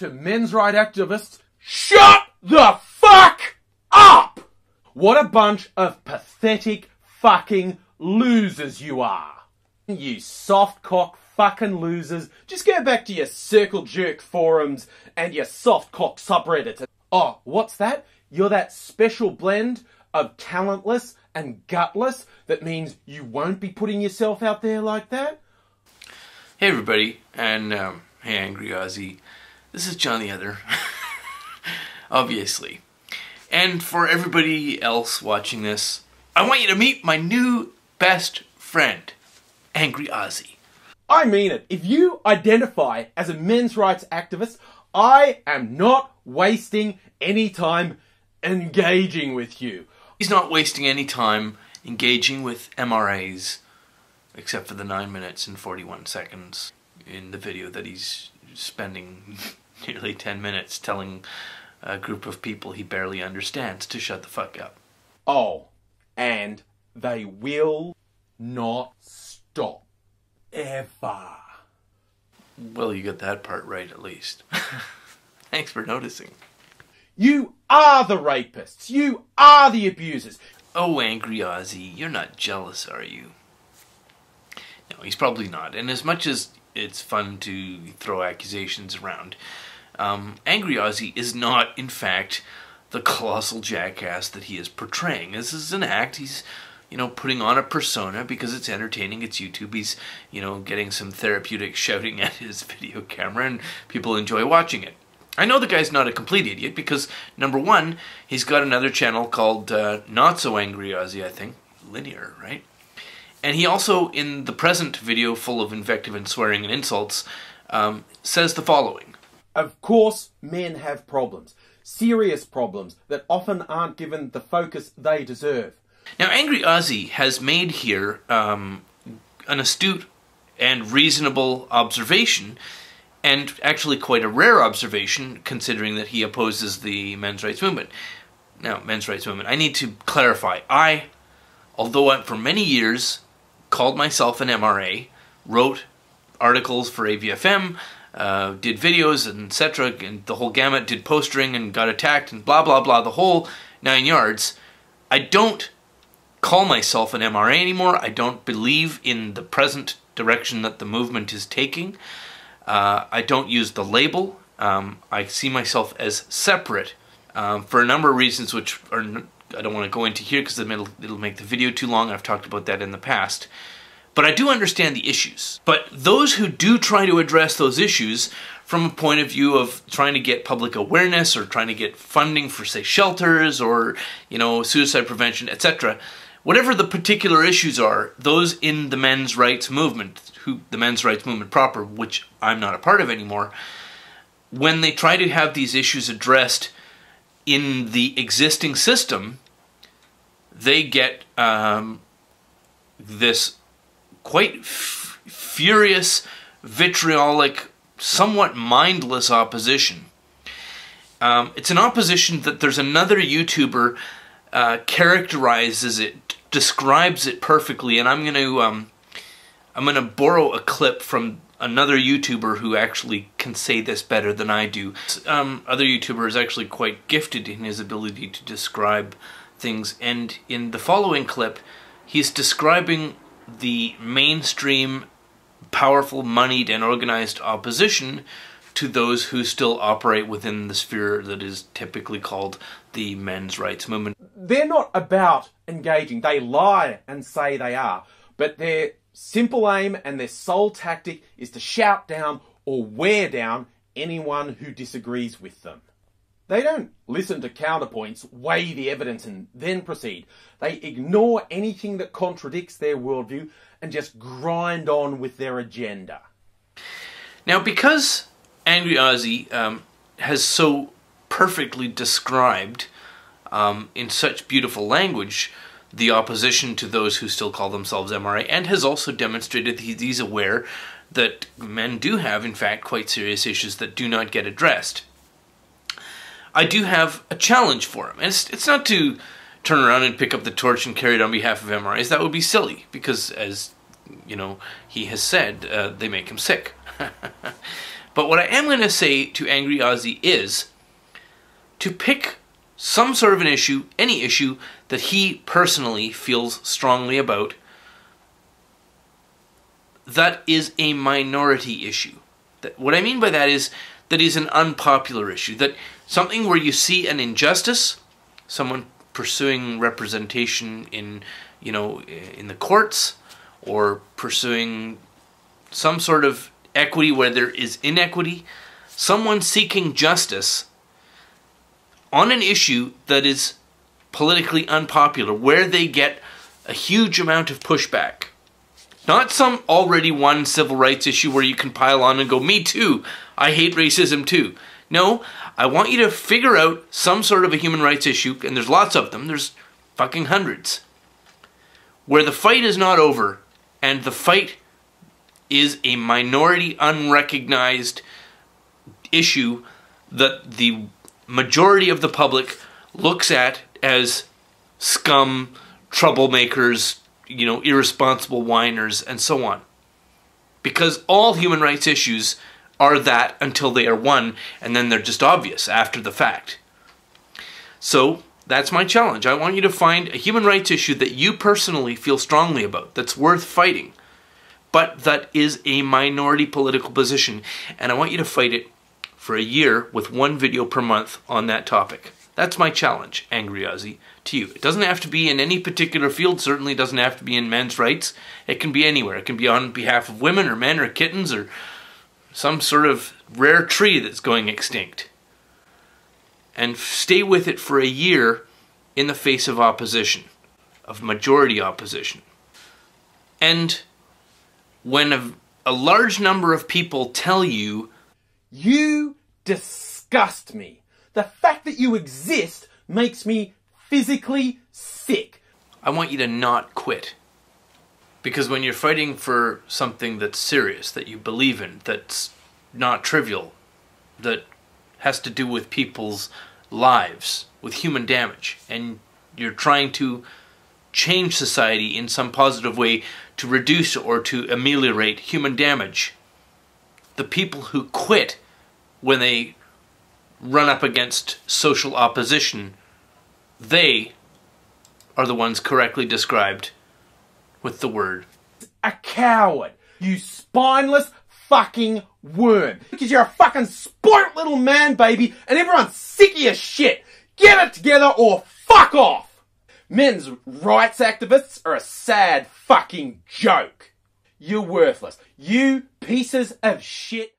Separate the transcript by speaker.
Speaker 1: To men's rights activists, shut the fuck up! What a bunch of pathetic fucking losers you are. You soft cock fucking losers. Just go back to your circle jerk forums and your soft cock subreddit. Oh, what's that? You're that special blend of talentless and gutless that means you won't be putting yourself out there like that?
Speaker 2: Hey everybody, and hey Angry Aussie. This is John the Other, obviously. And for everybody else watching this, I want you to meet my new best friend, Angry Aussie.
Speaker 1: I mean it. If you identify as a men's rights activist, I am not wasting any time engaging with you.
Speaker 2: He's not wasting any time engaging with MRAs, except for the 9 minutes and 41 seconds in the video that he's spending nearly 10 minutes telling a group of people he barely understands to shut the fuck up.
Speaker 1: Oh, and they will not stop. Ever.
Speaker 2: Well, you got that part right at least. Thanks for noticing.
Speaker 1: You are the rapists. You are the abusers.
Speaker 2: Oh, Angry Aussie, you're not jealous, are you? No, he's probably not. And as much as it's fun to throw accusations around, Angry Aussie is not, in fact, the colossal jackass that he is portraying. This is an act. He's, putting on a persona because it's entertaining. It's YouTube. He's, getting some therapeutic shouting at his video camera, and people enjoy watching it. I know the guy's not a complete idiot because, number one, he's got another channel called Not So Angry Aussie, I think. Linear, right? And he also, in the present video full of invective and swearing and insults, says the following.
Speaker 1: Of course, men have problems. Serious problems that often aren't given the focus they deserve.
Speaker 2: Now, Angry Aussie has made here an astute and reasonable observation, and actually quite a rare observation, considering that he opposes the men's rights movement. Now, men's rights movement, I need to clarify. Although I, for many years, called myself an MRA, wrote articles for AVFM, did videos, and etc., and the whole gamut, did postering and got attacked, and blah, blah, blah, the whole 9 yards, I don't call myself an MRA anymore. I don't believe in the present direction that the movement is taking. I don't use the label. I see myself as separate for a number of reasons which are I don't want to go into here because it'll make the video too long. I've talked about that in the past. But I do understand the issues. But those who do try to address those issues from a point of view of trying to get public awareness or trying to get funding for, say, shelters or, suicide prevention, etc., whatever the particular issues are, those in the men's rights movement, the men's rights movement proper, which I'm not a part of anymore, when they try to have these issues addressed in the existing system, they get this quite furious, vitriolic, somewhat mindless opposition. It's an opposition that there's another YouTuber characterizes it, describes it perfectly, and I'm going to borrow a clip from another YouTuber who actually can say this better than I do. Other YouTuber is actually quite gifted in his ability to describe things, and in the following clip, he's describing the mainstream, powerful, moneyed, and organized opposition to those who still operate within the sphere that is typically called the men's rights movement.
Speaker 1: They're not about engaging. They lie and say they are. But their simple aim and their sole tactic is to shout down or wear down anyone who disagrees with them. They don't listen to counterpoints, weigh the evidence and then proceed. They ignore anything that contradicts their worldview and just grind on with their agenda.
Speaker 2: Now, because Angry Aussie has so perfectly described in such beautiful language the opposition to those who still call themselves MRA, and has also demonstrated that he's aware that men do have, in fact, quite serious issues that do not get addressed, I do have a challenge for him. And it's not to turn around and pick up the torch and carry it on behalf of MRAs. That would be silly, because, as he has said, they make him sick. But what I am going to say to Angry Ozzy is to pick some sort of an issue, any issue, that he personally feels strongly about, that is a minority issue. What I mean by that is an unpopular issue. That something where you see an injustice, someone pursuing representation in, in the courts, or pursuing some sort of equity where there is inequity, someone seeking justice on an issue that is politically unpopular, where they get a huge amount of pushback. Not some already won civil rights issue where you can pile on and go, me too, I hate racism too. No, I want you to figure out some sort of a human rights issue, and there's lots of them, there's fucking hundreds, where the fight is not over, and the fight is a minority, unrecognized issue that the majority of the public looks at as scum, troublemakers, irresponsible whiners, and so on. Because all human rights issues are that until they are won, and then they're just obvious after the fact. So, that's my challenge. I want you to find a human rights issue that you personally feel strongly about, that's worth fighting, but that is a minority political position, and I want you to fight it for a year with one video per month on that topic. That's my challenge, Angry Ozzy, to you. It doesn't have to be in any particular field, certainly doesn't have to be in men's rights. It can be anywhere. It can be on behalf of women or men or kittens or some sort of rare tree that's going extinct. And stay with it for a year in the face of opposition, of majority opposition. And when a large number of people tell you,
Speaker 1: "You disgust me. The fact that you exist makes me physically sick,"
Speaker 2: I want you to not quit. Because when you're fighting for something that's serious, that you believe in, that's not trivial, that has to do with people's lives, with human damage, and you're trying to change society in some positive way to reduce or to ameliorate human damage, the people who quit when they run up against social opposition, they are the ones correctly described with the word
Speaker 1: a coward. You spineless fucking worm. Because you're a fucking spoilt little man baby and everyone's sick of your shit. Get it together or fuck off. Men's rights activists are a sad fucking joke. You're worthless. You pieces of shit.